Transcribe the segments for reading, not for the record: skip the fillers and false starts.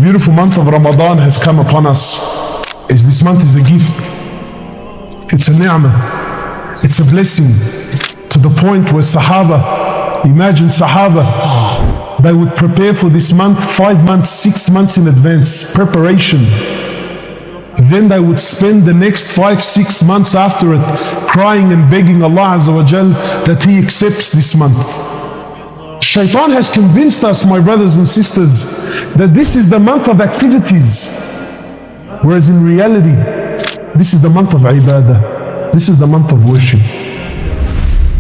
beautiful month of Ramadan has come upon us. This month is a gift. It's a ni'mah. It's a blessing. To the point where Sahaba, imagine Sahaba, they would prepare for this month 5 months, 6 months in advance, preparation. Then they would spend the next 5, 6 months after it crying and begging Allah Azza wa Jal that He accepts this month. Shaitan has convinced us, my brothers and sisters, that this is the month of activities, whereas in reality, this is the month of ibadah. This is the month of worship.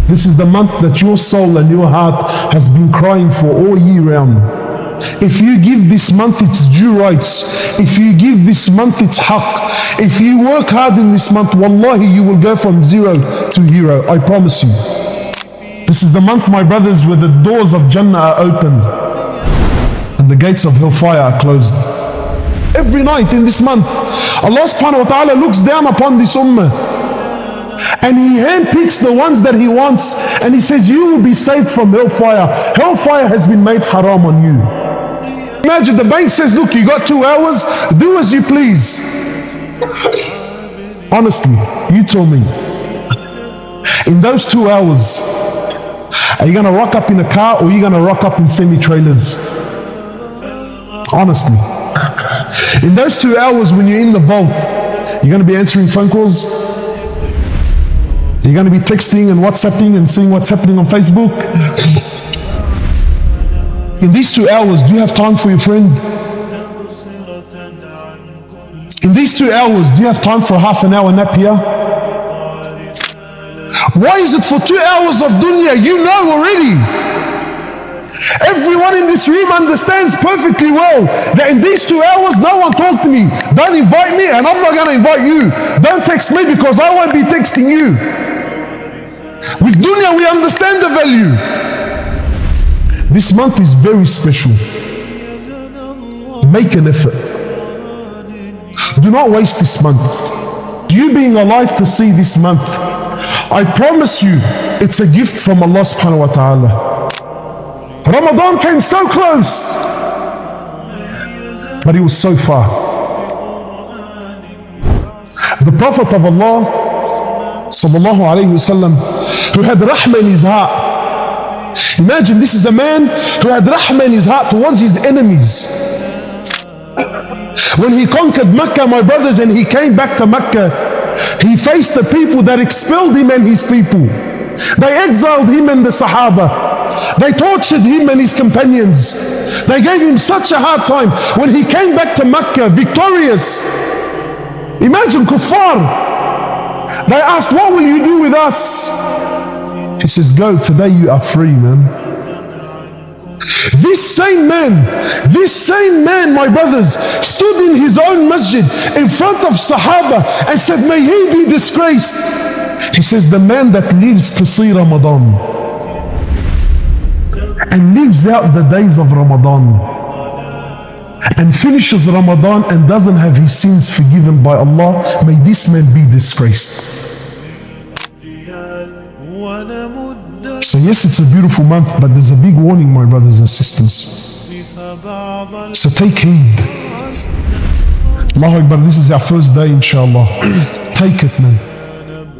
This is the month that your soul and your heart has been crying for all year round. If you give this month its due rights, if you give this month its haqq, if you work hard in this month, wallahi, you will go from zero to hero, I promise you. This is the month, my brothers, where the doors of Jannah are opened and the gates of Hellfire are closed. Every night in this month, Allah subhanahu wa ta'ala looks down upon this ummah and He handpicks the ones that He wants, and He says, you will be saved from Hellfire. Hellfire has been made haram on you. Imagine the bank says, look, you got 2 hours, do as you please. Honestly, you tell me, in those 2 hours, are you going to rock up in a car or are you going to rock up in semi-trailers? Honestly. In those 2 hours when you're in the vault, you're going to be answering phone calls? You're going to be texting and WhatsApping and seeing what's happening on Facebook? In these 2 hours, do you have time for your friend? In these 2 hours, do you have time for half an hour nap here? Why is it for 2 hours of dunya? You know already. Everyone in this room understands perfectly well that in these 2 hours, no one talk to me. Don't invite me and I'm not going to invite you. Don't text me because I won't be texting you. With dunya, we understand the value. This month is very special. Make an effort. Do not waste this month. You being alive to see this month, I promise you, it's a gift from Allah subhanahu wa ta'ala. Ramadan came so close, but it was so far. The Prophet of Allah, sallallahu alayhi wasallam, who had rahmah in his heart. Imagine, this is a man who had rahmah in his heart towards his enemies. When he conquered Mecca, my brothers, and he came back to Mecca, he faced the people that expelled him and his people. They exiled him and the Sahaba. They tortured him and his companions. They gave him such a hard time. When he came back to Mecca victorious, imagine kuffar. They asked, what will you do with us? He says, go, today you are free, man. This same man, my brothers, stood in his own masjid in front of Sahaba and said, may he be disgraced. He says, the man that lives to see Ramadan and lives out the days of Ramadan and finishes Ramadan and doesn't have his sins forgiven by Allah, may this man be disgraced. So yes, it's a beautiful month, but there's a big warning, my brothers and sisters. So take heed. Allahu Akbar, this is our first day, inshallah. Take it, man.